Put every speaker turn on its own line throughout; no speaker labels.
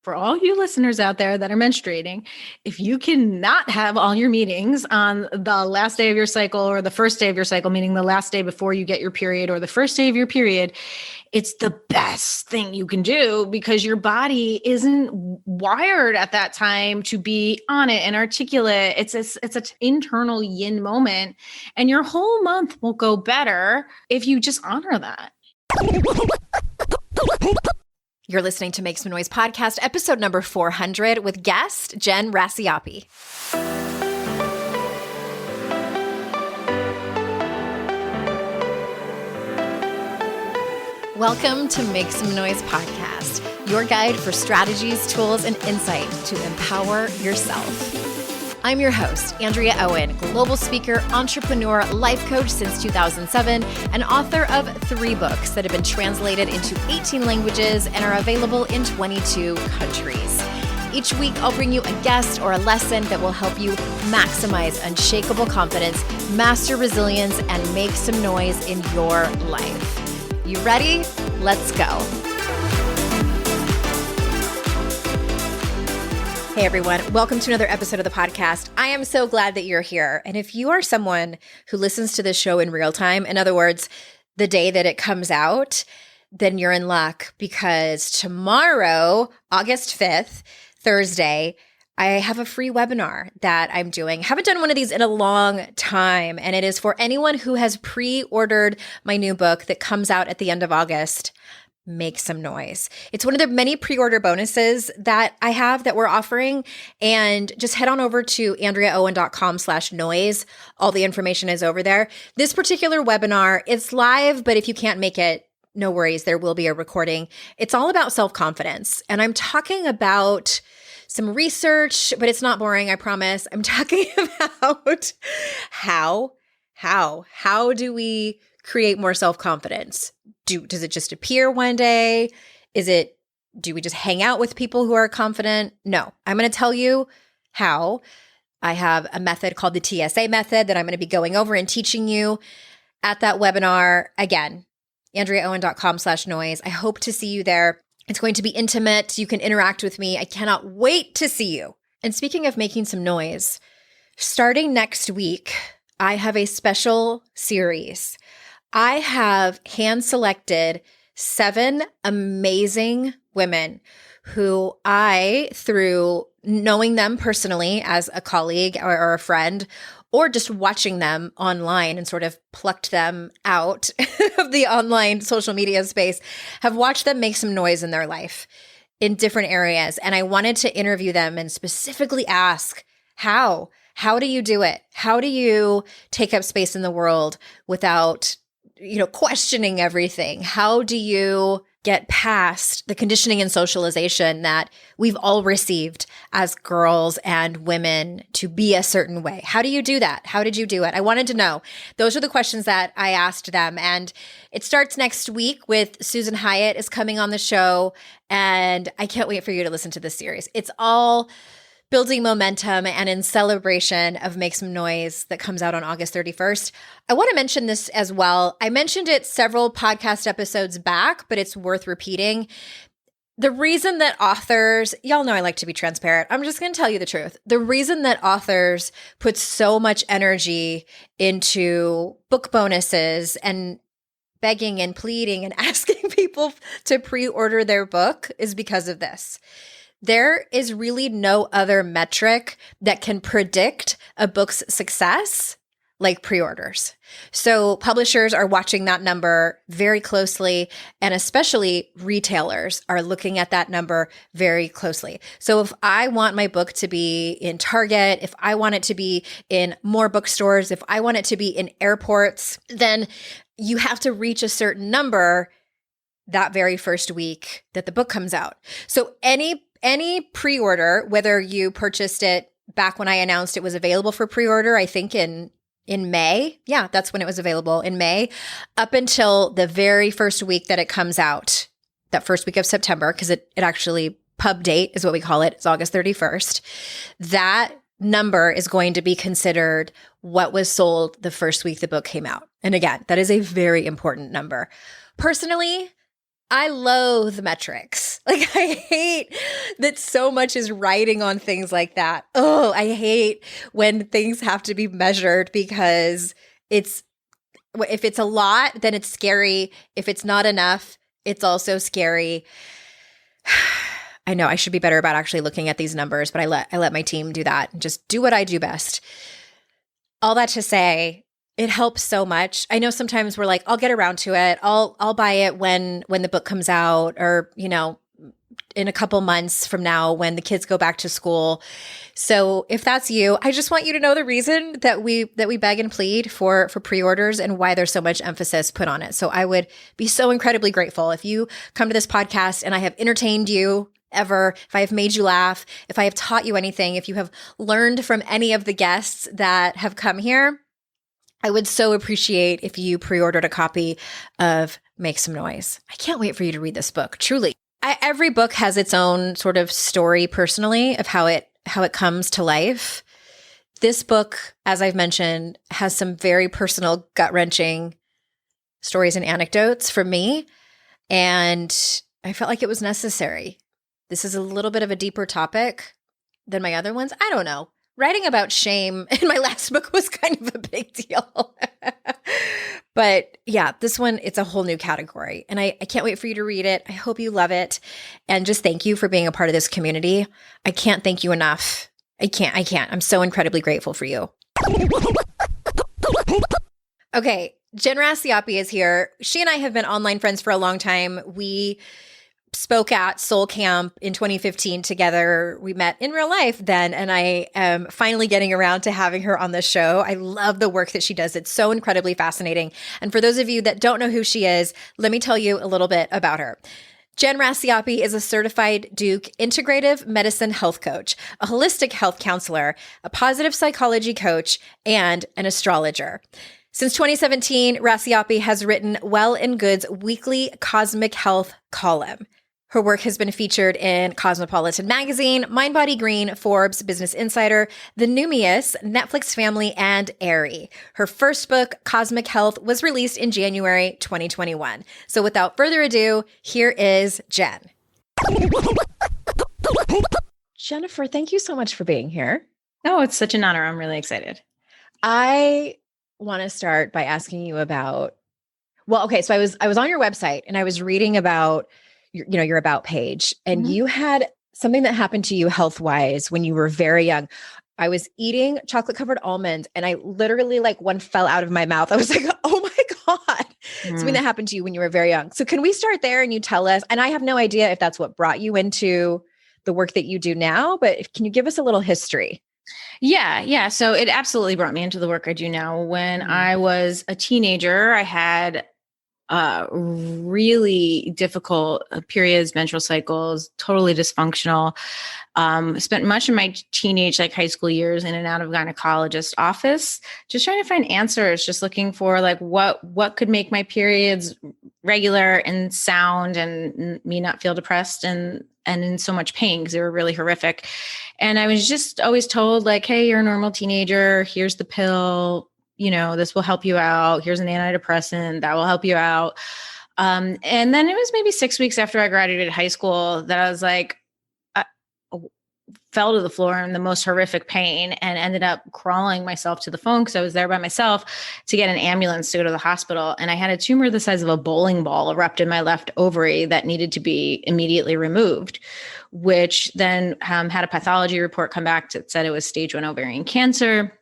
For all you listeners out there that are menstruating, if you cannot have all your meetings on the last day of your cycle or the first day of your cycle, meaning the last day before you get your period or the first day of your period, it's the best thing you can do because your body isn't wired at that time to be on it and articulate. It's an internal yin moment, and your whole month will go better if you just honor that.
You're listening to Make Some Noise podcast, episode number 400 with guest Jen Racioppi. Welcome to Make Some Noise podcast, your guide for strategies, tools, and insight to empower yourself. I'm your host, Andrea Owen, global speaker, entrepreneur, life coach since 2007, and author of 3 books that have been translated into 18 languages and are available in 22 countries. Each week, I'll bring you a guest or a lesson that will help you maximize unshakable confidence, master resilience, and make some noise in your life. You ready? Let's go. Hey everyone, welcome to another episode of the podcast. I am so glad that you're here. And if you are someone who listens to this show in real time, in other words, the day that it comes out, then you're in luck because tomorrow, August 5th, Thursday, I have a free webinar that I'm doing. Haven't done one of these in a long time, and it is for anyone who has pre-ordered my new book that comes out at the end of August. Make Some Noise. It's one of the many pre-order bonuses that I have that we're offering. And just head on over to andreaowen.com/noise. All the information is over there. This particular webinar, it's live, but if you can't make it, no worries. There will be a recording. It's all about self-confidence. And I'm talking about some research, but it's not boring, I promise. I'm talking about how do we create more self-confidence? Does it just appear one day? Do we just hang out with people who are confident? No, I'm going to tell you how. I have a method called the TSA method that I'm going to be going over and teaching you at that webinar. Again, andreaowen.com/noise. I hope to see you there. It's going to be intimate. You can interact with me. I cannot wait to see you. And speaking of making some noise, starting next week, I have a special series. I have hand-selected 7 amazing women who I, through knowing them personally as a colleague or a friend, or just watching them online and sort of plucked them out of the online social media space, have watched them make some noise in their life in different areas. And I wanted to interview them and specifically ask, how? How do you do it? How do you take up space in the world without questioning everything? How do you get past the conditioning and socialization that we've all received as girls and women to be a certain way? How do you do that? How did you do it? I wanted to know. Those are the questions that I asked them. And it starts next week with Susan Hyatt is coming on the show. And I can't wait for you to listen to this series. It's all building momentum and in celebration of Make Some Noise that comes out on August 31st. I want to mention this as well. I mentioned it several podcast episodes back, but it's worth repeating. The reason that authors, y'all know I like to be transparent. I'm just going to tell you the truth. The reason that authors put so much energy into book bonuses and begging and pleading and asking people to pre-order their book is because of this. There is really no other metric that can predict a book's success like pre-orders. So publishers are watching that number very closely, and especially retailers are looking at that number very closely. So if I want my book to be in Target, if I want it to be in more bookstores, if I want it to be in airports, then you have to reach a certain number that very first week that the book comes out. So any pre-order, whether you purchased it back when I announced it was available for pre-order, I think in May. Yeah, that's when it was available, in May, up until the very first week that it comes out, that first week of September, because it actually, pub date is what we call it. It's August 31st. That number is going to be considered what was sold the first week the book came out. And again, that is a very important number. Personally, I loathe metrics. Like I hate that so much is writing on things like that. Oh, I hate when things have to be measured because if it's a lot, then it's scary. If it's not enough, it's also scary. I know I should be better about actually looking at these numbers, but I let my team do that and just do what I do best. All that to say, it helps so much. I know sometimes we're like, I'll get around to it. I'll buy it when the book comes out, or, you know, in a couple months from now when the kids go back to school. So if that's you, I just want you to know the reason that we beg and plead for pre-orders and why there's so much emphasis put on it. So I would be so incredibly grateful if you come to this podcast and I have entertained you ever, if I have made you laugh, if I have taught you anything, if you have learned from any of the guests that have come here. I would so appreciate if you pre-ordered a copy of Make Some Noise. I can't wait for you to read this book, truly. Every book has its own sort of story personally of how it comes to life. This book, as I've mentioned, has some very personal, gut-wrenching stories and anecdotes from me, and I felt like it was necessary. This is a little bit of a deeper topic than my other ones. I don't know. Writing about shame in my last book was kind of a big deal. But yeah, this one, it's a whole new category. And I can't wait for you to read it. I hope you love it. And just thank you for being a part of this community. I can't thank you enough. I can't. I'm so incredibly grateful for you. Okay, Jen Racioppi is here. She and I have been online friends for a long time. We spoke at Soul Camp in 2015 together. We met in real life then, and I am finally getting around to having her on the show. I love the work that she does. It's so incredibly fascinating. And for those of you that don't know who she is, let me tell you a little bit about her. Jen Racioppi is a certified Duke integrative medicine health coach, a holistic health counselor, a positive psychology coach, and an astrologer. Since 2017, Racioppi has written Well and Good's weekly cosmic health column. Her work has been featured in Cosmopolitan Magazine, Mind Body Green, Forbes, Business Insider, The Numius, Netflix Family, and Airy. Her first book, Cosmic Health, was released in January 2021. So without further ado, here is Jen. Jennifer, thank you so much for being here.
Oh, it's such an honor. I'm really excited.
I want to start by asking you about, well, okay, so I was on your website and I was reading about your about page, and you had something that happened to you health-wise when you were very young. I was eating chocolate-covered almonds and I literally one fell out of my mouth. I was like, oh my God, something that happened to you when you were very young. So can we start there and you tell us, and I have no idea if that's what brought you into the work that you do now, but can you give us a little history?
Yeah. So it absolutely brought me into the work I do now. When I was a teenager, I had really difficult periods, menstrual cycles, totally dysfunctional. Spent much of my teenage, high school years in and out of gynecologist office, just trying to find answers, just looking for what could make my periods regular and sound and me not feel depressed and in so much pain because they were really horrific. And I was just always told hey, you're a normal teenager. Here's the pill. This will help you out. Here's an antidepressant that will help you out. And then it was maybe 6 weeks after I graduated high school that I was fell to the floor in the most horrific pain and ended up crawling myself to the phone because I was there by myself to get an ambulance to go to the hospital. And I had a tumor the size of a bowling ball erupt in my left ovary that needed to be immediately removed, which then had a pathology report come back that said it was stage 1 ovarian cancer.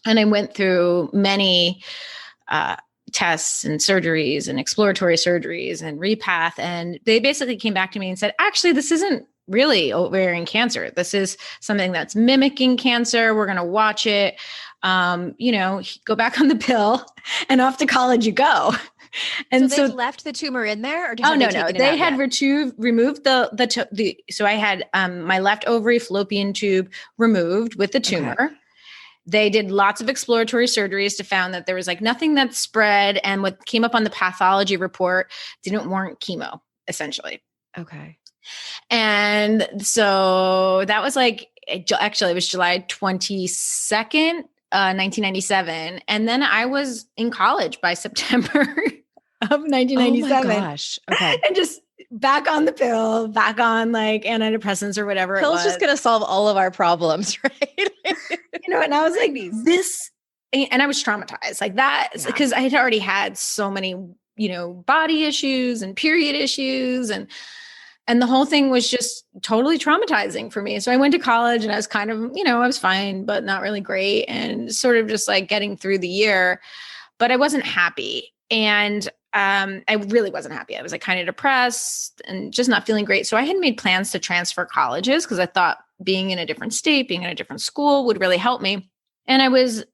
And I went through many tests and surgeries and exploratory surgeries and repath. And they basically came back to me and said, actually, this isn't really ovarian cancer. This is something that's mimicking cancer. We're going to watch it, go back on the pill and off to college you go. And
so they left the tumor in there? Or
no. They had removed so I had my left ovary fallopian tube removed with the tumor. Okay. They did lots of exploratory surgeries to found that there was nothing that spread, and what came up on the pathology report didn't warrant chemo, essentially.
Okay.
And so that was actually it was July 22nd, 1997. And then I was in college by September. of
Oh my
1997
gosh. Okay.
and just back on the pill, back on like antidepressants or whatever it
Pill's
was.
just going to solve all of our problems, right?
And I was like,
Babies.
this, and I was traumatized like that
Yeah.
because I had already had so many, body issues and period issues and the whole thing was just totally traumatizing for me. So I went to college and I was kind of, I was fine, but not really great and sort of just like getting through the year, but I wasn't happy. And I really wasn't happy. I was like kind of depressed and just not feeling great. So I had made plans to transfer colleges because I thought being in a different state, being in a different school would really help me. And I was,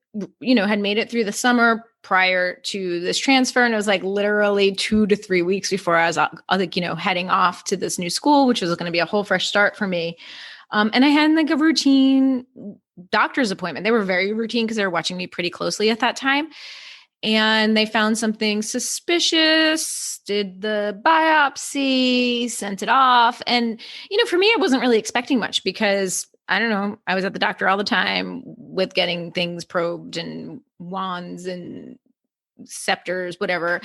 had made it through the summer prior to this transfer. And it was like literally 2 to 3 weeks before I was like, heading off to this new school, which was going to be a whole fresh start for me. And I had like a routine doctor's appointment. They were very routine because they were watching me pretty closely at that time. And they found something suspicious, did the biopsy, sent it off. And, for me, I wasn't really expecting much because I don't know, I was at the doctor all the time with getting things probed and wands and scepters, whatever.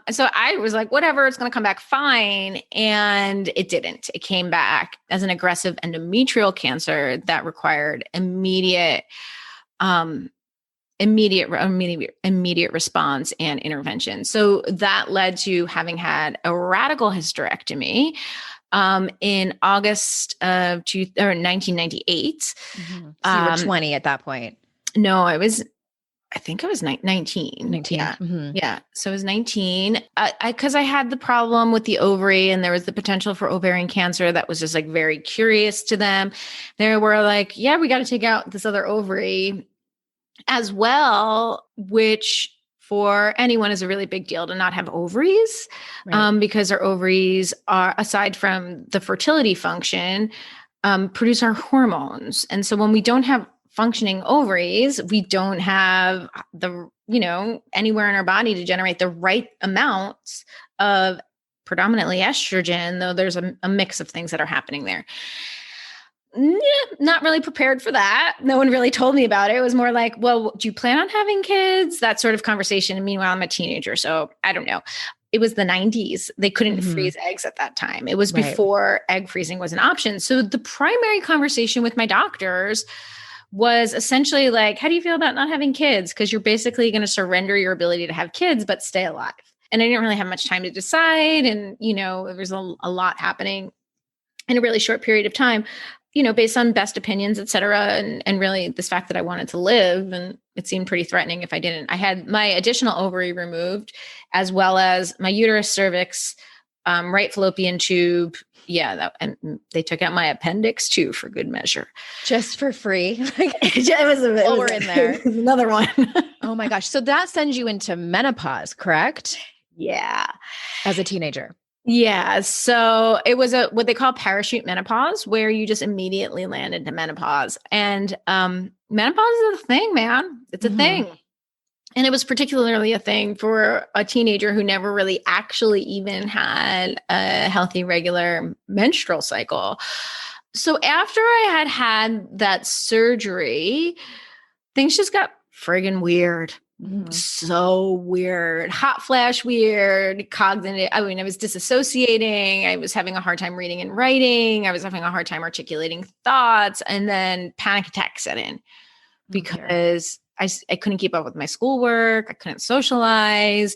So I was like, whatever, it's going to come back fine. And it didn't. It came back as an aggressive endometrial cancer that required immediate response and intervention. So that led to having had a radical hysterectomy in August of 1998.
So you were 20 at that point.
No, I think I was 19.
19.
Yeah.
Mm-hmm.
Yeah. So I was 19 because I had the problem with the ovary and there was the potential for ovarian cancer that was just like very curious to them. They were like, yeah, we got to take out this other ovary as well, which for anyone is a really big deal to not have ovaries,
Right.
because our ovaries are, aside from the fertility function, produce our hormones. And so when we don't have functioning ovaries, we don't have the, anywhere in our body to generate the right amounts of predominantly estrogen, though there's a mix of things that are happening there. Not really prepared for that. No one really told me about it. It was more like, well, do you plan on having kids? That sort of conversation. And meanwhile, I'm a teenager, so I don't know. It was the 90s. They couldn't freeze eggs at that time. It was before egg freezing was an option. So the primary conversation with my doctors was essentially like, how do you feel about not having kids? Because you're basically going to surrender your ability to have kids, but stay alive. And I didn't really have much time to decide. And, there was a lot happening in a really short period of time, based on best opinions, et cetera. And really this fact that I wanted to live, and it seemed pretty threatening if I didn't. I had my additional ovary removed, as well as my uterus, cervix, right fallopian tube. Yeah. And they took out my appendix too, for good measure.
Just for free.
We're in there. Another one.
Oh my gosh. So that sends you into menopause, correct?
Yeah.
As a teenager.
Yeah. So it was what they call parachute menopause, where you just immediately land into menopause. And menopause is a thing, man. It's a thing. And it was particularly a thing for a teenager who never really actually even had a healthy, regular menstrual cycle. So after I had that surgery, things just got friggin' weird. So weird, hot flash weird, cognitive. I mean, I was disassociating. I was having a hard time reading and writing. I was having a hard time articulating thoughts. And then panic attacks set in because I couldn't keep up with my schoolwork. I couldn't socialize.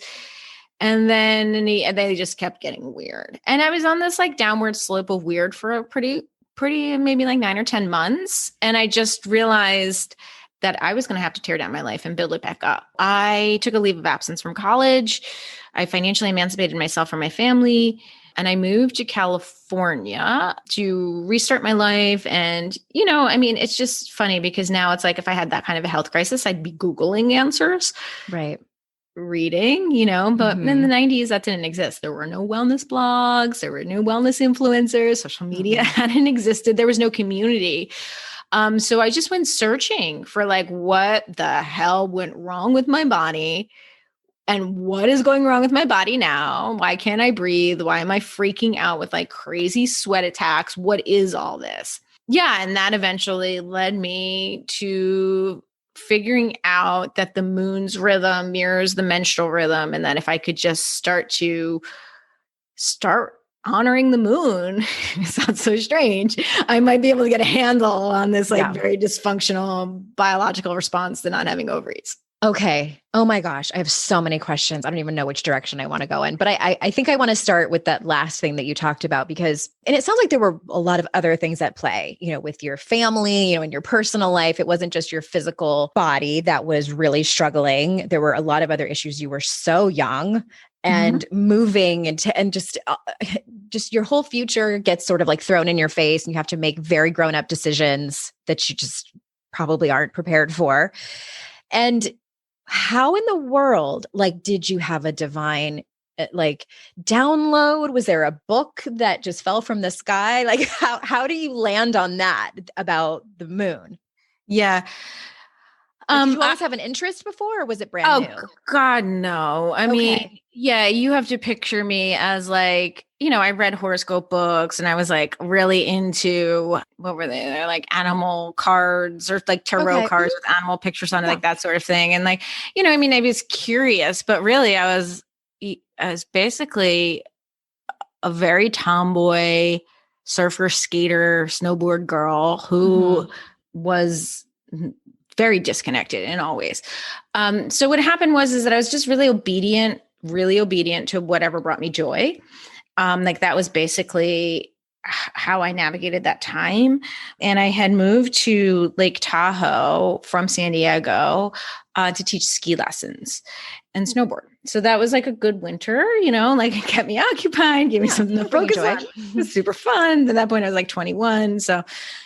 And then they just kept getting weird. And I was on this like downward slope of weird for a pretty, maybe like 9 or 10 months. And I just realized that I was going to have to tear down my life and build it back up. I took a leave of absence from college. I financially emancipated myself from my family, and I moved to California to restart my life. And, it's just funny because now it's like, if I had that kind of a health crisis, I'd be Googling answers.
Right.
Reading, but in the 90s, that didn't exist. There were no wellness blogs. There were no wellness influencers. Social media hadn't existed. There was no community. So I just went searching for like, what the hell went wrong with my body and what is going wrong with my body now? Why can't I breathe? Why am I freaking out with like crazy sweat attacks? What is all this? Yeah. And that eventually led me to figuring out that the moon's rhythm mirrors the menstrual rhythm, and that if I could just start honoring the moon, it sounds so strange, I might be able to get a handle on this like very dysfunctional biological response to not having ovaries.
Okay. Oh my gosh. I have so many questions. I don't even know which direction I want to go in, but I think I want to start with that last thing that you talked about, because, and it sounds like there were a lot of other things at play, with your family, in your personal life. It wasn't just your physical body that was really struggling. There were a lot of other issues. You were so young and moving and just your whole future gets sort of like thrown in your face, and you have to make very grown up decisions that you just probably aren't prepared for. And how in the world, did you have a divine, download? Was there a book that just fell from the sky? How do you land on that about the moon?
Yeah.
Did you always have an interest before, or was it brand new?
Oh God, no. I mean, yeah, you have to picture me as I read horoscope books, and I was really into, what were they? They're animal cards, or tarot cards with animal pictures on it, that sort of thing. And I was curious, but really I was basically a very tomboy surfer, skater, snowboard girl who was very disconnected in all ways. So what happened was that I was just really obedient to whatever brought me joy. That was basically how I navigated that time. And I had moved to Lake Tahoe from San Diego to teach ski lessons and snowboard. So that was a good winter, it kept me occupied, gave me something to focus on. It was super fun. At that point I was 21. So,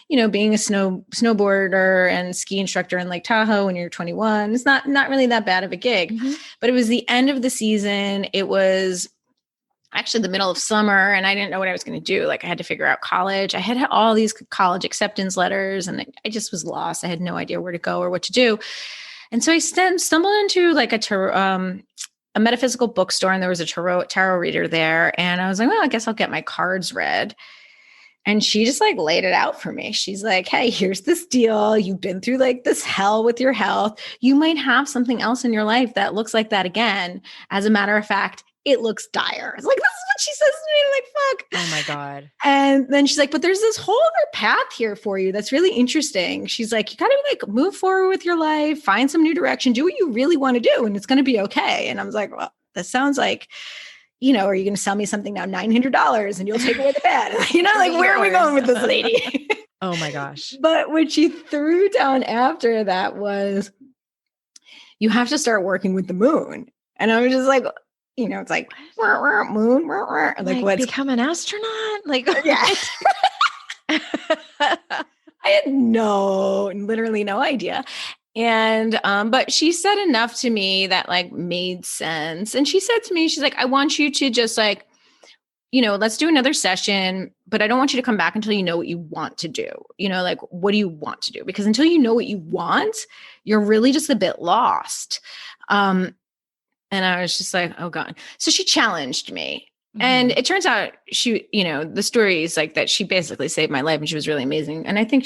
being a snowboarder and ski instructor in Lake Tahoe when you're 21, it's not really that bad of a gig. But it was the end of the season. It was actually the middle of summer, and I didn't know what I was going to do. I had to figure out college. I had all these college acceptance letters, and I just was lost. I had no idea where to go or what to do. And so I stumbled into a metaphysical bookstore, and there was a tarot reader there. And I was like, well, I guess I'll get my cards read. And she just laid it out for me. She's like, hey, here's this deal. You've been through this hell with your health. You might have something else in your life that looks like that again. As a matter of fact, it looks dire. It's this is what she says to me. I'm fuck.
Oh my God.
And then she's like, but there's this whole other path here for you that's really interesting. She's like, you gotta move forward with your life, find some new direction, do what you really want to do, and it's going to be okay. And I was like, well, that sounds like, are you going to sell me something now, $900, and you'll take away the bad? Where are we going with this lady?
Oh my gosh.
But what she threw down after that was, you have to start working with the moon. And I was just it's moon, what's
become an astronaut?
Yeah. I had literally no idea. And, but she said enough to me that made sense. And she said to me, she's like, I want you to just let's do another session, but I don't want you to come back until you know what you want to do. What do you want to do? Because until you know what you want, you're really just a bit lost. And I was just like, oh God. So she challenged me. And it turns out she, the story is that she basically saved my life, and she was really amazing. And I think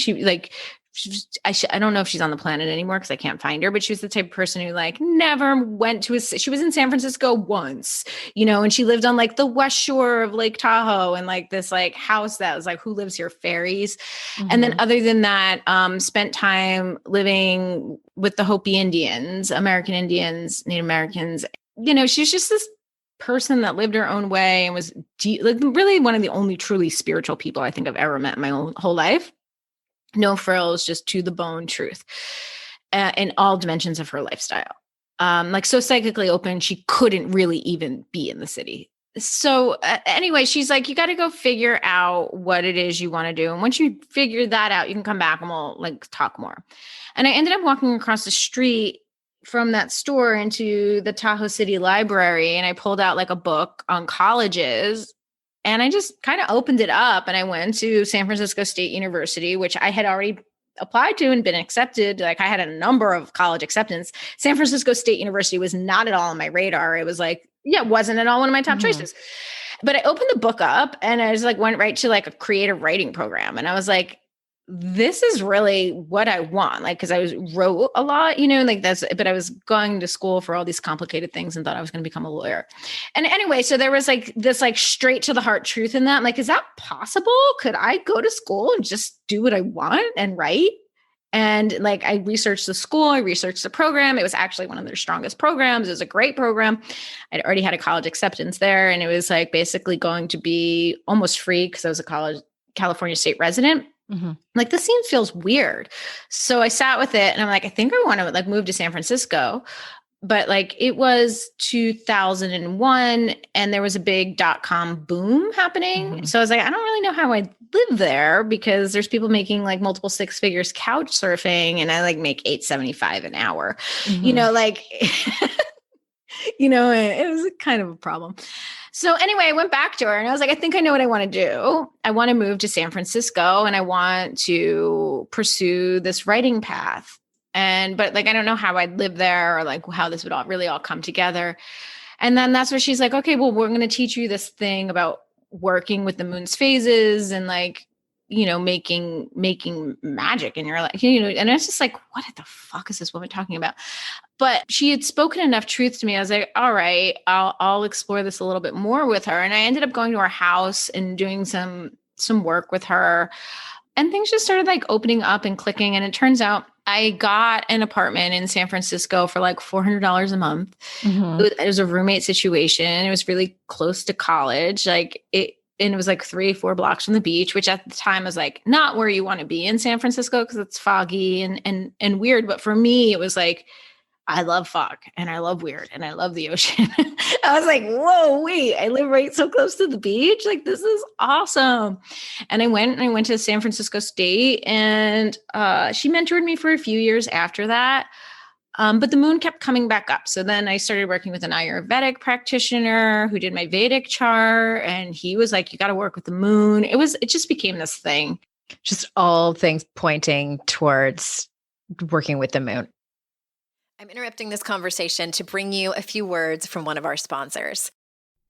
I don't know if she's on the planet anymore because I can't find her, but she was the type of person who never went to she was in San Francisco once, and she lived on the west shore of Lake Tahoe, and this house that was who lives here, fairies. And then other than that, spent time living with the Hopi Indians, American Indians, Native Americans. She's just this person that lived her own way and was really one of the only truly spiritual people I think I've ever met in my whole life. No frills, just to the bone truth in all dimensions of her lifestyle. So psychically open, she couldn't really even be in the city. So anyway, she's like, you got to go figure out what it is you want to do. And once you figure that out, you can come back and we'll talk more. And I ended up walking across the street from that store into the Tahoe City Library. And I pulled out a book on colleges. And I just kind of opened it up, and I went to San Francisco State University, which I had already applied to and been accepted. I had a number of college acceptance. San Francisco State University was not at all on my radar. It was it wasn't at all one of my top choices. But I opened the book up, and I was went right to a creative writing program. And I was like, this is really what I want. Like, cause wrote a lot, like but I was going to school for all these complicated things and thought I was going to become a lawyer. And anyway, so there was like this like straight to the heart truth in that. I'm like, is that possible? Could I go to school and just do what I want and write? And like, I researched the school, I researched the program. It was actually one of their strongest programs. It was a great program. I'd already had a college acceptance there. And it was like basically going to be almost free because I was a California state resident.
Mm-hmm.
Like, this feels weird. So I sat with it and I'm like, I think I want to like move to San Francisco. But like, it was 2001 and there was a big .com boom happening.
Mm-hmm.
So I was like, I don't really know how I live there because there's people making like multiple six figures couch surfing and I like make $8.75 an hour,
Mm-hmm.
like, it was kind of a problem. So anyway, I went back to her and I was like, I think I know what I want to do. I want to move to San Francisco and I want to pursue this writing path. But like, I don't know how I'd live there or like how this would all come together. And then that's where she's like, okay, well, we're going to teach you this thing about working with the moon's phases and like, making magic in your life, and it's just like, what the fuck is this woman talking about? But she had spoken enough truth to me. I was like, all right, I'll explore this a little bit more with her. And I ended up going to her house and doing some work with her. And things just started like opening up and clicking. And it turns out I got an apartment in San Francisco for like $400 a month.
Mm-hmm.
It was a roommate situation. It was really close to college. And it was like 3-4 blocks from the beach, which at the time was like not where you want to be in San Francisco because it's foggy and weird. But for me, it was like, I love fog and I love weird and I love the ocean. I was like, whoa, wait, I live right so close to the beach. Like, this is awesome. And I went to San Francisco State and she mentored me for a few years after that. But the moon kept coming back up. So then I started working with an Ayurvedic practitioner who did my Vedic chart. And he was like, you got to work with the moon. It just became this thing.
Just all things pointing towards working with the moon. I'm interrupting this conversation to bring you a few words from one of our sponsors.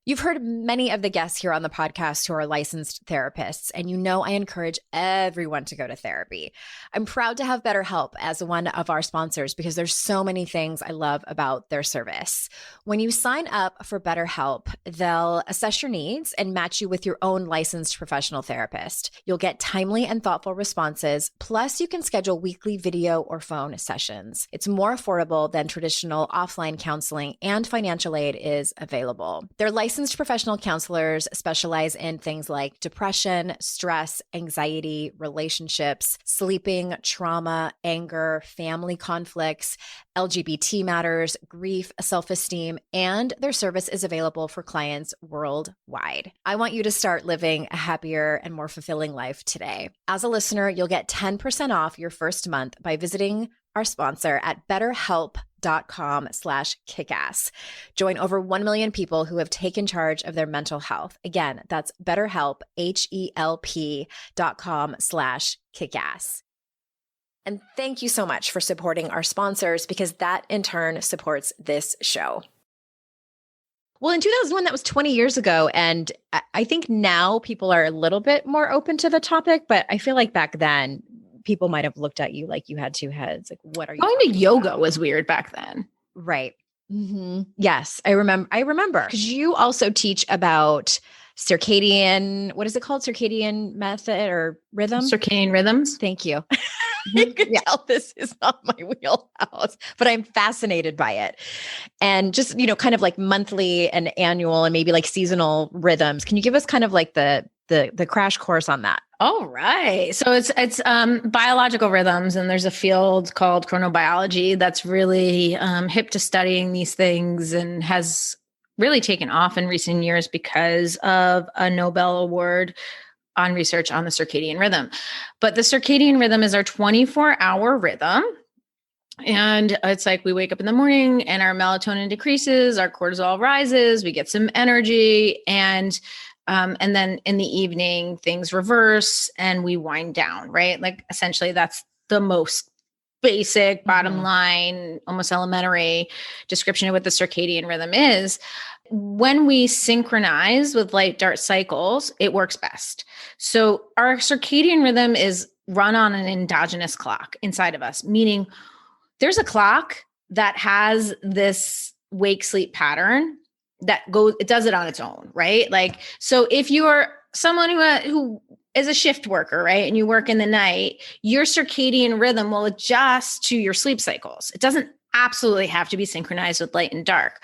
You've heard many of the guests here on the podcast who are licensed therapists, and I encourage everyone to go to therapy. I'm proud to have BetterHelp as one of our sponsors because there's so many things I love about their service. When you sign up for BetterHelp, they'll assess your needs and match you with your own licensed professional therapist. You'll get timely and thoughtful responses, plus you can schedule weekly video or phone sessions. It's more affordable than traditional offline counseling, and financial aid is available. Their licensed professional counselors specialize in things like depression, stress, anxiety, relationships, sleeping, trauma, anger, family conflicts, LGBT matters, grief, self-esteem, and their service is available for clients worldwide. I want you to start living a happier and more fulfilling life today. As a listener, you'll get 10% off your first month by visiting our sponsor at betterhelp.com/kickass. Join over 1 million people who have taken charge of their mental health. Again, that's betterhelp, HELP.com/kickass. And thank you so much for supporting our sponsors because that in turn supports this show. Well, in 2001, that was 20 years ago. And I think now people are a little bit more open to the topic, but I feel like back then, people might have looked at you like you had two heads. Like, what are you
going to yoga about? Was weird back then.
Right. Mm-hmm. Yes. I remember because you also teach about circadian, what is it called? Circadian method or rhythm?
Circadian rhythms.
Thank you. You can tell this is not my wheelhouse, but I'm fascinated by it. And just, kind of like monthly and annual and maybe like seasonal rhythms. Can you give us kind of like the crash course on that?
All right. So it's biological rhythms, and there's a field called chronobiology that's really hip to studying these things and has really taken off in recent years because of a Nobel Award on research on the circadian rhythm. But the circadian rhythm is our 24-hour rhythm. And it's like we wake up in the morning and our melatonin decreases, our cortisol rises, we get some energy, and then in the evening, things reverse and we wind down, right? Like essentially that's the most basic bottom line, almost elementary description of what the circadian rhythm is. When we synchronize with light dark cycles, it works best. So our circadian rhythm is run on an endogenous clock inside of us, meaning there's a clock that has this wake sleep pattern that goes, it does it on its own, right? Like, so if you're someone who is a shift worker, right, and you work in the night, your circadian rhythm will adjust to your sleep cycles. It doesn't absolutely have to be synchronized with light and dark,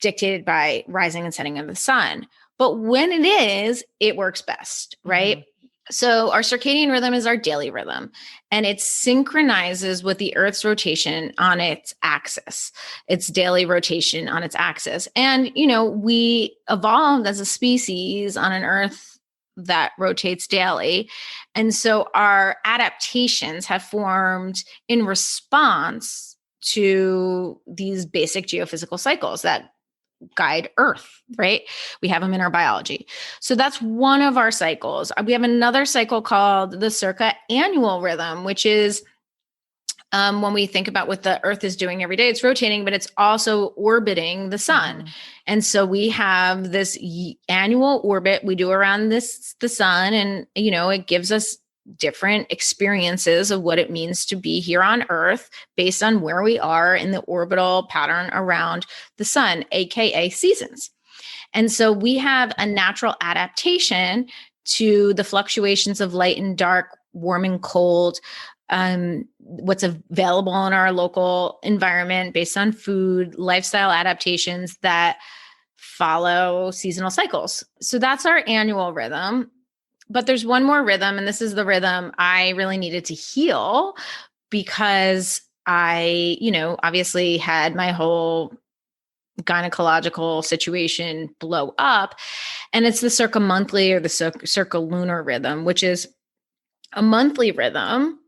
dictated by rising and setting of the sun. But when it is, it works best, right? Mm-hmm. So our circadian rhythm is our daily rhythm, and it synchronizes with the Earth's rotation on its axis, its daily rotation on its axis. And, we evolved as a species on an Earth that rotates daily. And so our adaptations have formed in response to these basic geophysical cycles that guide Earth, right? We have them in our biology. So that's one of our cycles. We have another cycle called the circadian rhythm, which is when we think about what the Earth is doing every day, it's rotating, but it's also orbiting the sun. Mm-hmm. And so we have this annual orbit we do around the sun, and, it gives us different experiences of what it means to be here on Earth based on where we are in the orbital pattern around the sun, AKA seasons. And so we have a natural adaptation to the fluctuations of light and dark, warm and cold, what's available in our local environment based on food, lifestyle adaptations that follow seasonal cycles. So that's our annual rhythm. But there's one more rhythm, and this is the rhythm I really needed to heal because I, obviously had my whole gynecological situation blow up. And it's the circa-monthly or the circa-lunar rhythm, which is a monthly rhythm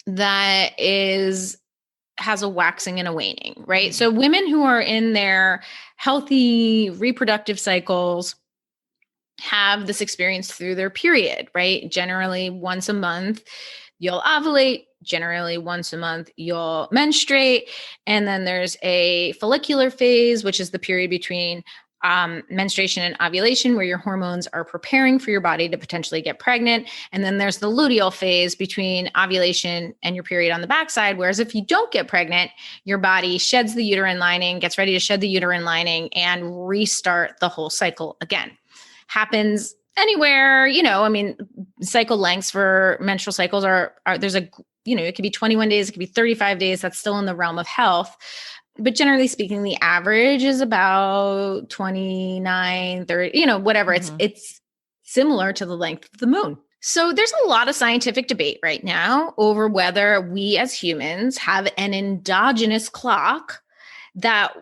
that has a waxing and a waning, right? Mm-hmm. So women who are in their healthy reproductive cycles have this experience through their period, right? Generally once a month, you'll ovulate. Generally once a month, you'll menstruate. And then there's a follicular phase, which is the period between menstruation and ovulation, where your hormones are preparing for your body to potentially get pregnant. And then there's the luteal phase between ovulation and your period on the backside. Whereas if you don't get pregnant, your body sheds the uterine lining, gets ready to shed the uterine lining, and restart the whole cycle again. Happens anywhere, cycle lengths for menstrual cycles are there's it could be 21 days, it could be 35 days. That's still in the realm of health. But generally speaking, the average is about 29, 30, whatever. Mm-hmm. It's similar to the length of the moon. So there's a lot of scientific debate right now over whether we as humans have an endogenous clock that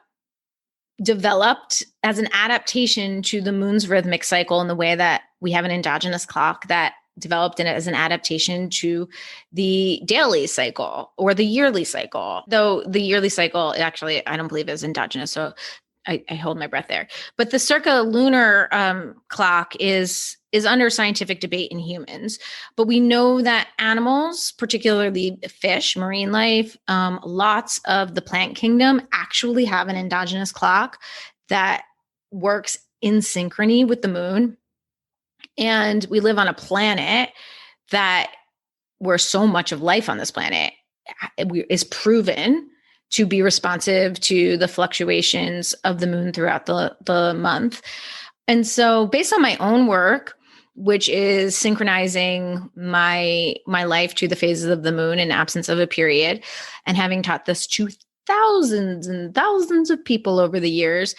developed as an adaptation to the moon's rhythmic cycle, in the way that we have an endogenous clock that developed as an adaptation to the daily cycle or the yearly cycle. Though the yearly cycle, actually, I don't believe is endogenous. So I hold my breath there. But the circa-lunar clock is under scientific debate in humans. But we know that animals, particularly fish, marine life, lots of the plant kingdom actually have an endogenous clock that works in synchrony with the moon. And we live on a planet where so much of life on this planet is proven to be responsive to the fluctuations of the moon throughout the month. And so based on my own work, which is synchronizing my life to the phases of the moon in absence of a period, and having taught this to thousands and thousands of people over the years,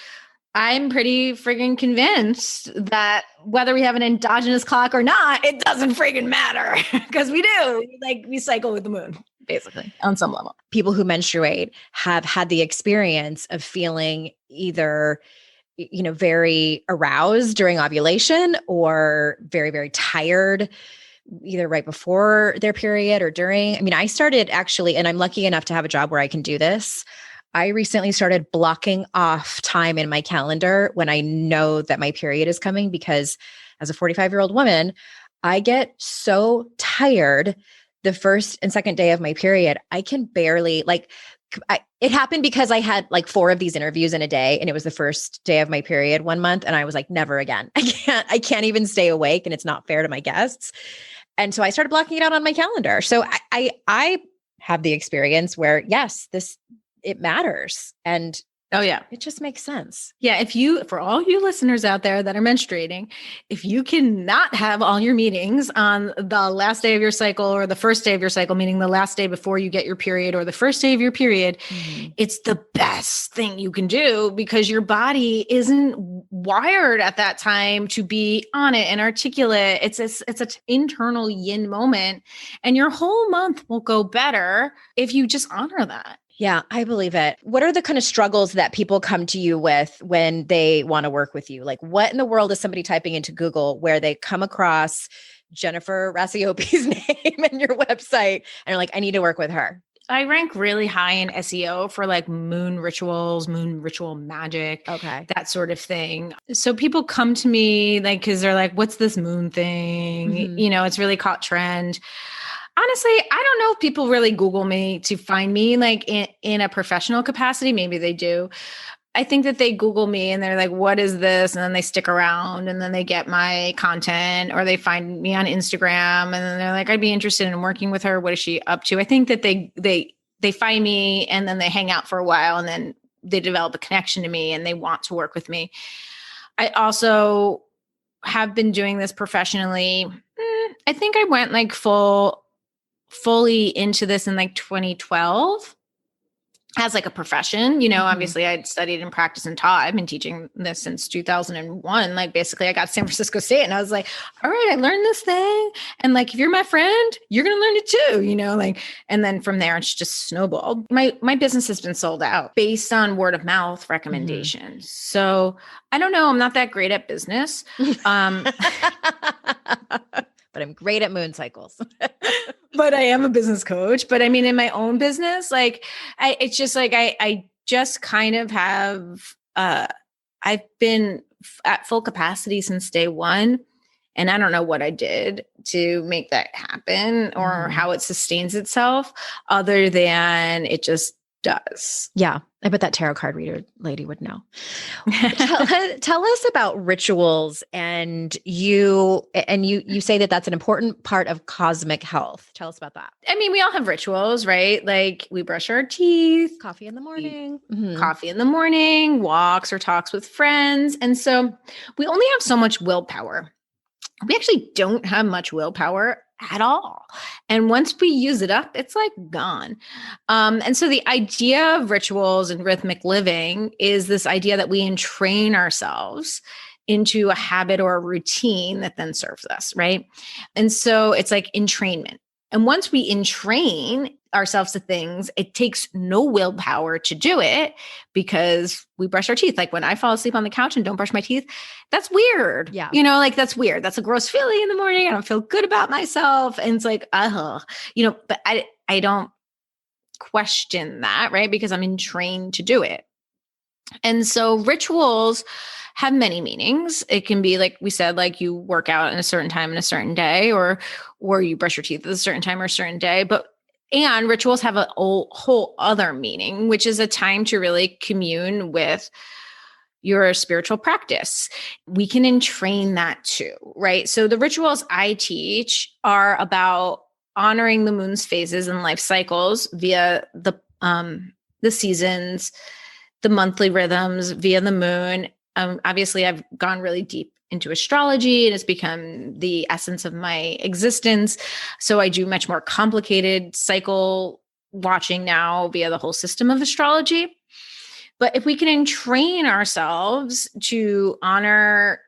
I'm pretty friggin' convinced that whether we have an endogenous clock or not, it doesn't friggin' matter, because we do. We cycle with the moon, basically, on some level.
People who menstruate have had the experience of feeling either, very aroused during ovulation or very, very tired, either right before their period or during. I mean, I started actually, and I'm lucky enough to have a job where I can do this. I recently started blocking off time in my calendar when I know that my period is coming, because as a 45-year-old woman, I get so tired the first and second day of my period. I can barely it happened because I had 4 of these interviews in a day, and it was the first day of my period one month. And I was like, never again. I can't even stay awake, and it's not fair to my guests. And so I started blocking it out on my calendar. So I have the experience where, yes, it matters. And
Oh, yeah.
it just makes sense.
Yeah. For all you listeners out there that are menstruating, if you cannot have all your meetings on the last day of your cycle or the first day of your cycle, meaning the last day before you get your period or the first day of your period, it's the best thing you can do because your body isn't wired at that time to be on it and articulate. It's an internal yin moment, and your whole month will go better if you just honor that.
Yeah, I believe it. What are the kind of struggles that people come to you with when they want to work with you? Like, what in the world is somebody typing into Google where they come across Jennifer Racioppi's name and your website and are like, I need to work with her?
I rank really high in SEO for like moon rituals, moon ritual magic, that sort of thing. So people come to me like, because they're like, what's this moon thing? It's really caught trend. Honestly, I don't know if people really Google me to find me like in a professional capacity. Maybe they do. I think that they Google me and they're like, what is this? And then they stick around and then they get my content, or they find me on Instagram and then they're like, I'd be interested in working with her. What is she up to? I think that they find me and then they hang out for a while and then they develop a connection to me and they want to work with me. I also have been doing this professionally. I think I went like fully into this in like 2012 as like a profession. Obviously I'd studied and practiced and taught. I've been teaching this since 2001. Like basically I got San Francisco State and I was like, all right, I learned this thing. And like, if you're my friend, you're going to learn it too, and then from there, it's just snowballed. My business has been sold out based on word of mouth recommendations. So I don't know. I'm not that great at business.
But I'm great at moon cycles.
But I am a business coach. But I mean, in my own business, like it's just like, I just kind of have, I've been at full capacity since day one. And I don't know what I did to make that happen or how it sustains itself other than it just does.
Yeah. I bet that tarot card reader lady would know. Tell us about rituals, and you say that that's an important part of cosmic health. Tell us about that.
I mean, we all have rituals, right? Like we brush our teeth,
coffee in the morning,
walks or talks with friends. And so we only have so much willpower. We actually don't have much willpower at all. And once we use it up, it's like gone. And so the idea of rituals and rhythmic living is this idea that we entrain ourselves into a habit or a routine that then serves us, right? And so it's like entrainment. And once we entrain ourselves to things, it takes no willpower to do it because we brush our teeth. Like when I fall asleep on the couch and don't brush my teeth, that's weird.
Yeah.
That's weird. That's a gross feeling in the morning. I don't feel good about myself. And it's like, but I don't question that, right? Because I'm entrained to do it. And so rituals have many meanings. It can be like we said, like you work out in a certain time in a certain day, or you brush your teeth at a certain time or a certain day. And rituals have a whole other meaning, which is a time to really commune with your spiritual practice. We can entrain that too, right? So the rituals I teach are about honoring the moon's phases and life cycles via the seasons, the monthly rhythms via the moon. Obviously, I've gone really deep into astrology. It has become the essence of my existence. So I do much more complicated cycle watching now via the whole system of astrology. But if we can entrain ourselves to honor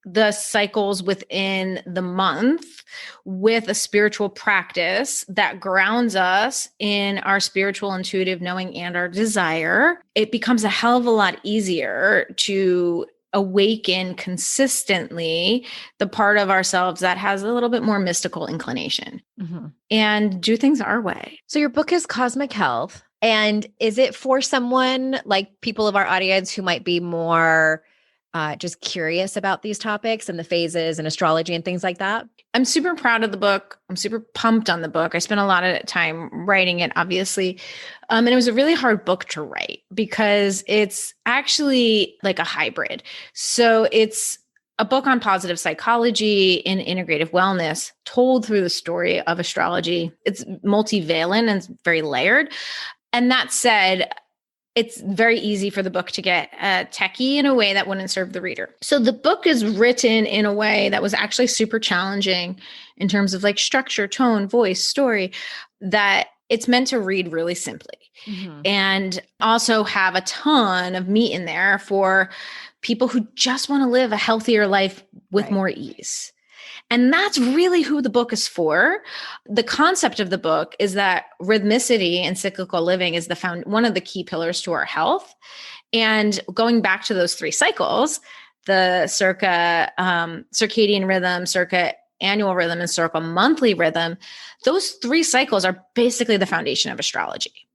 the cycles within the month with a spiritual practice that grounds us in our spiritual intuitive knowing and our desire, it becomes a hell of a lot easier to awaken consistently the part of ourselves that has a little bit more mystical inclination and do things our way.
So your book is Cosmic Health. And is it for someone like people of our audience who might be more just curious about these topics and the phases and astrology and things like that?
I'm super proud of the book. I'm super pumped on the book. I spent a lot of time writing it, obviously. And it was a really hard book to write because it's actually like a hybrid. So it's a book on positive psychology in integrative wellness told through the story of astrology. It's multivalent and it's very layered. And that said, it's very easy for the book to get techie in a way that wouldn't serve the reader. So the book is written in a way that was actually super challenging in terms of like structure, tone, voice, story, that it's meant to read really simply and also have a ton of meat in there for people who just want to live a healthier life with more ease. And that's really who the book is for. The concept of the book is that rhythmicity and cyclical living is one of the key pillars to our health. And going back to those 3 cycles, the circadian rhythm, circa annual rhythm, and circa monthly rhythm, those 3 cycles are basically the foundation of astrology.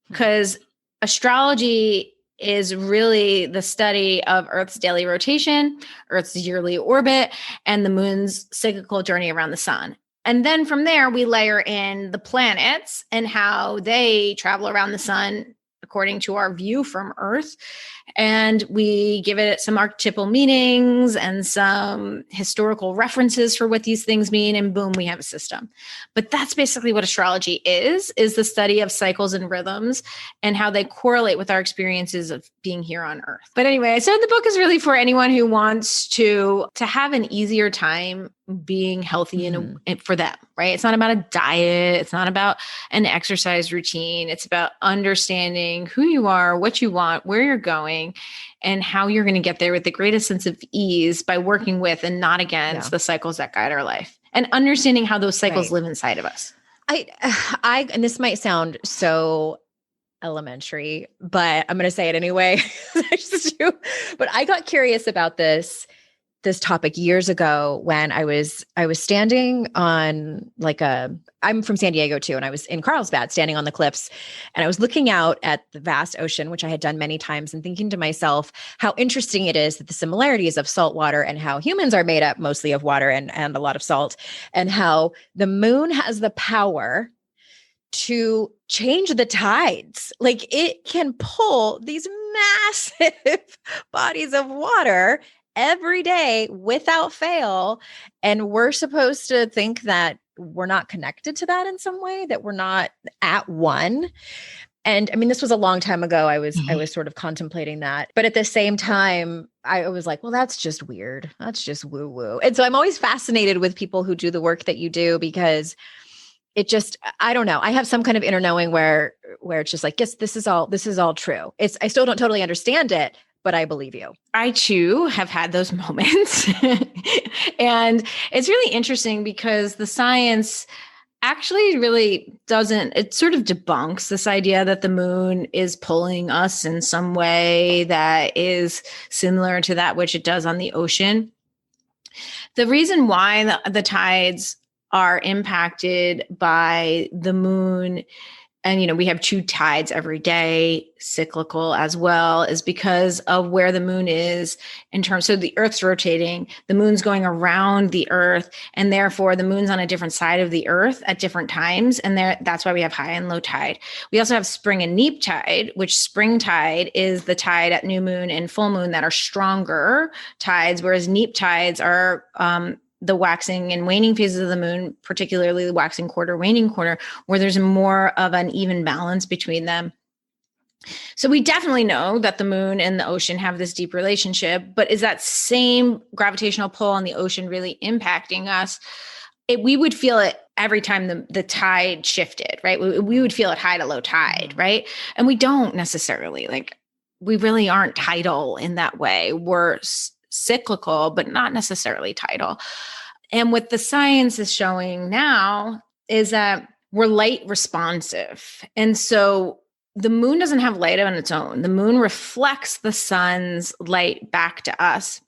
Because astrology is really the study of Earth's daily rotation, Earth's yearly orbit, and the moon's cyclical journey around the sun. And then from there, we layer in the planets and how they travel around the sun according to our view from Earth. And we give it some archetypal meanings and some historical references for what these things mean. And boom, we have a system. But that's basically what astrology is the study of cycles and rhythms and how they correlate with our experiences of being here on Earth. But anyway, so the book is really for anyone who wants to have an easier time being healthy for them, right? It's not about a diet. It's not about an exercise routine. It's about understanding who you are, what you want, where you're going, and how you're going to get there with the greatest sense of ease by working with and not against the cycles that guide our life, and understanding how those cycles live inside of us.
And this might sound so elementary, but I'm going to say it anyway. I just do. But I got curious about this topic years ago when I was standing on I'm from San Diego too. And I was in Carlsbad standing on the cliffs and I was looking out at the vast ocean, which I had done many times, and thinking to myself how interesting it is that the similarities of salt water and how humans are made up mostly of water and a lot of salt, and how the moon has the power to change the tides. Like it can pull these massive bodies of water every day without fail. And we're supposed to think that we're not connected to that in some way, that we're not at one. And I mean, this was a long time ago. I was sort of contemplating that. But at the same time, I was like, well, that's just weird. That's just woo woo. And so I'm always fascinated with people who do the work that you do, because it just, I don't know. I have some kind of inner knowing where it's just like, yes, this is all true. I still don't totally understand it, but I believe you.
I too have had those moments. And it's really interesting because the science actually really it sort of debunks this idea that the moon is pulling us in some way that is similar to that which it does on the ocean. The reason why the tides are impacted by the moon, and we have 2 tides every day, cyclical as well, is because of where the moon is in terms. So the Earth's rotating, the moon's going around the Earth, and therefore the moon's on a different side of the Earth at different times. And that's why we have high and low tide. We also have spring and neap tide, which spring tide is the tide at new moon and full moon that are stronger tides, whereas neap tides are the waxing and waning phases of the moon, particularly the waxing quarter, waning quarter, where there's more of an even balance between them. So we definitely know that the moon and the ocean have this deep relationship, but is that same gravitational pull on the ocean really impacting us? We would feel it every time the tide shifted, right? We would feel it high to low tide, right? And we don't necessarily, we really aren't tidal in that way. We're cyclical, but not necessarily tidal. And what the science is showing now is that we're light responsive. And so the moon doesn't have light on its own. The moon reflects the sun's light back to us.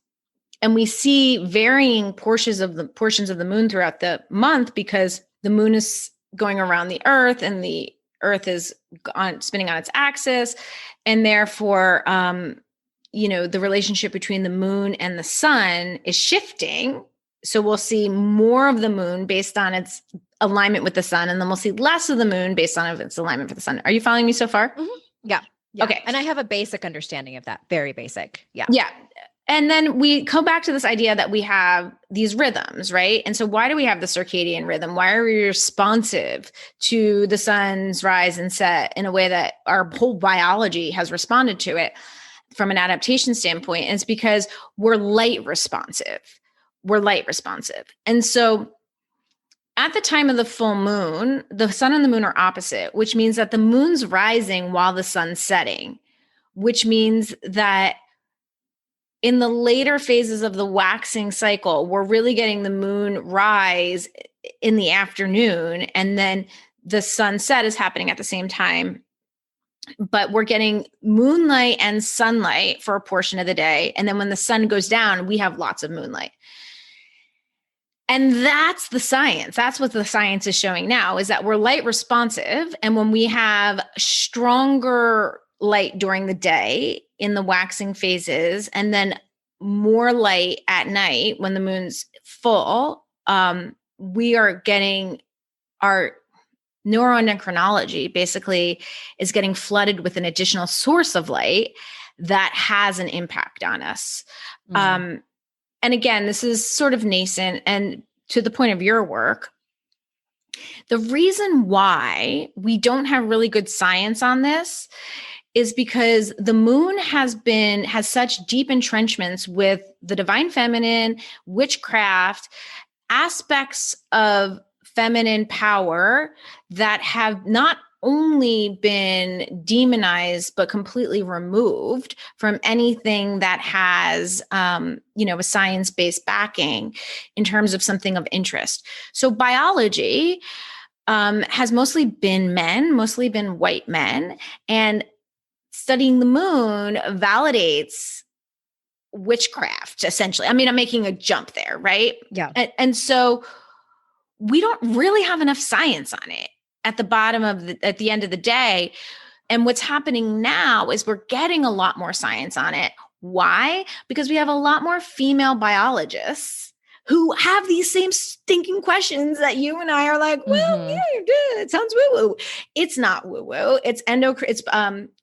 And we see varying portions of the moon throughout the month because the moon is going around the Earth and the Earth is spinning on its axis. And therefore, the relationship between the moon and the sun is shifting. So we'll see more of the moon based on its alignment with the sun, and then we'll see less of the moon based on its alignment with the sun. Are you following me so far?
Mm-hmm. Yeah.
Okay.
And I have a basic understanding of that. Very basic. Yeah.
Yeah. And then we go back to this idea that we have these rhythms, right? And so why do we have the circadian rhythm? Why are we responsive to the sun's rise and set in a way that our whole biology has responded to it from an adaptation standpoint? And it's because we're light responsive. We're light responsive. And so at the time of the full moon, the sun and the moon are opposite, which means that the moon's rising while the sun's setting, which means that in the later phases of the waxing cycle, we're really getting the moon rise in the afternoon, and then the sunset is happening at the same time. But we're getting moonlight and sunlight for a portion of the day. And then when the sun goes down, we have lots of moonlight. And that's the science. That's what the science is showing now, is that we're light responsive. And when we have stronger light during the day in the waxing phases, and then more light at night when the moon's full, we are getting our neuroendocrinology basically is getting flooded with an additional source of light that has an impact on us. And again, this is sort of nascent, and to the point of your work, the reason why we don't have really good science on this is because the moon has such deep entrenchments with the divine feminine, witchcraft, aspects of feminine power that have not only been demonized, but completely removed from anything that has, a science-based backing in terms of something of interest. So biology has mostly been men, mostly been white men, and studying the moon validates witchcraft, essentially. I mean, I'm making a jump there, right?
Yeah.
And so we don't really have enough science on it at the end of the day. And what's happening now is we're getting a lot more science on it. Why? Because we have a lot more female biologists who have these same stinking questions that you and I are like, well, yeah, it sounds woo-woo. It's not woo-woo. It's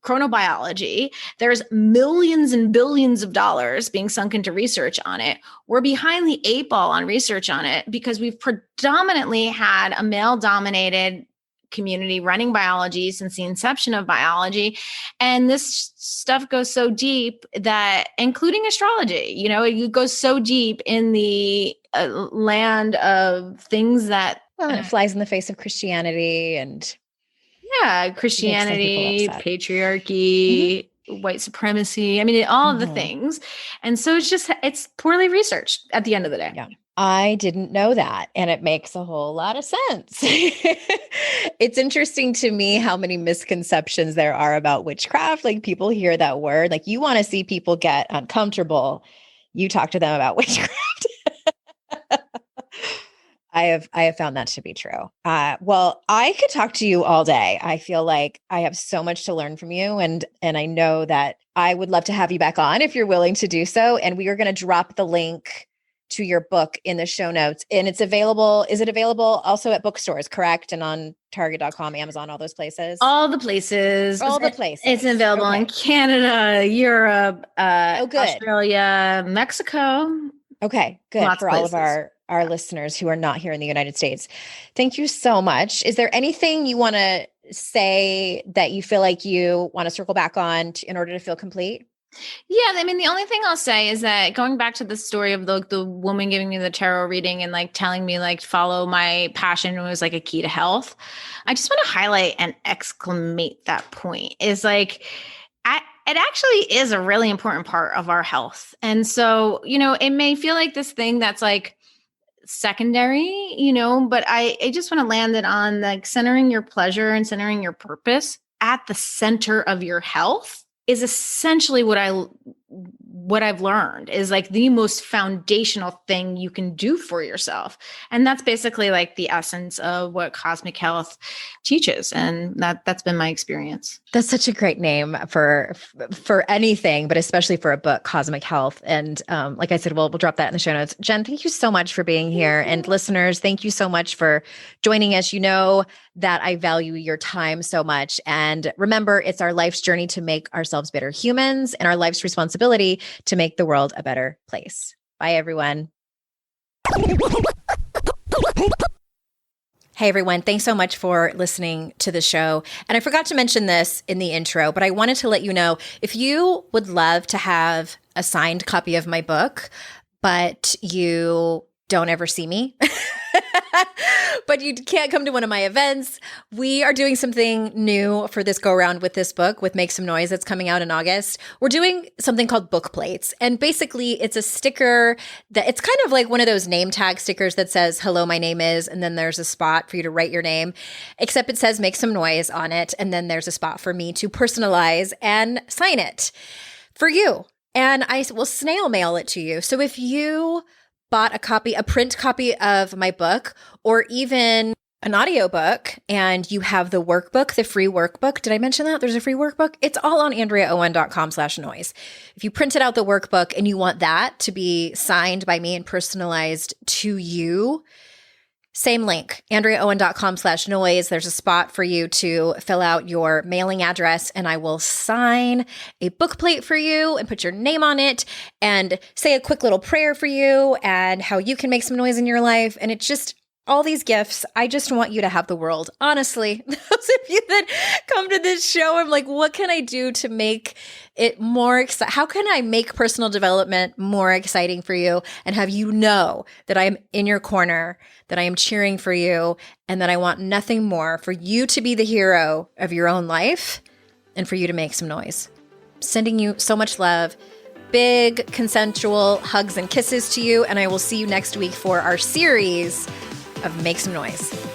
chronobiology. There's millions and billions of dollars being sunk into research on it. We're behind the eight ball on research on it because we've predominantly had a male-dominated community running biology since the inception of biology. And this stuff goes so deep that, including astrology, it goes so deep in the land of things that...
Well, it flies in the face of Christianity and...
Yeah, Christianity, patriarchy, white supremacy. I mean, all of the things. And so it's poorly researched at the end of the day.
Yeah. I didn't know that. And it makes a whole lot of sense. It's interesting to me how many misconceptions there are about witchcraft. Like, people hear that word, like, you want to see people get uncomfortable, you talk to them about witchcraft. I have found that to be true. Well, I could talk to you all day. I feel like I have so much to learn from you. And I know that I would love to have you back on if you're willing to do so. And we are going to drop the link to your book in the show notes. And it's available. Is it available also at bookstores, correct? And on Target.com, Amazon, all those places?
All the places. It's available in Canada, Europe, Australia, Mexico.
Okay, good. Lots for all of our listeners who are not here in the United States. Thank you so much. Is there anything you want to say that you feel like you want to circle back on in order to feel complete?
Yeah, I mean, the only thing I'll say is that, going back to the story of the woman giving me the tarot reading and like telling me like follow my passion was like a key to health, I just want to highlight and exclamate that point is like, it actually is a really important part of our health. And so, it may feel like this thing that's like secondary, but I just want to land it on like centering your pleasure and centering your purpose at the center of your health is essentially what I've learned is like the most foundational thing you can do for yourself. And that's basically like the essence of what cosmic health teaches. And that's been my experience.
That's such a great name for anything, but especially for a book, Cosmic Health. And like I said, we'll drop that in the show notes. Jen, thank you so much for being here. And listeners, thank you so much for joining us. You know that I value your time so much. And remember, it's our life's journey to make ourselves better humans and our life's responsibility to make the world a better place. Bye, everyone. Hey, everyone. Thanks so much for listening to the show. And I forgot to mention this in the intro, but I wanted to let you know, if you would love to have a signed copy of my book, but you don't ever see me, but you can't come to one of my events, we are doing something new for this go around with this book, with Make Some Noise, that's coming out in August. We're doing something called book plates. And basically it's a sticker that it's kind of like one of those name tag stickers that says, hello, my name is, and then there's a spot for you to write your name, except it says Make Some Noise on it. And then there's a spot for me to personalize and sign it for you. And I will snail mail it to you. So if you bought a print copy of my book, or even an audiobook, and you have the workbook, the free workbook. Did I mention that? There's a free workbook. It's all on AndreaOwen.com/noise. If you printed out the workbook and you want that to be signed by me and personalized to you, same link, AndreaOwen.com/noise. There's a spot for you to fill out your mailing address, and I will sign a book plate for you and put your name on it and say a quick little prayer for you and how you can make some noise in your life. And it's just all these gifts. I just want you to have the world. Honestly, those of you that come to this show, I'm like, what can I do to make it more exciting? How can I make personal development more exciting for you and have you know that I am in your corner, that I am cheering for you, and that I want nothing more for you to be the hero of your own life and for you to make some noise. Sending you so much love. Big consensual hugs and kisses to you. And I will see you next week for our series of Make Some Noise.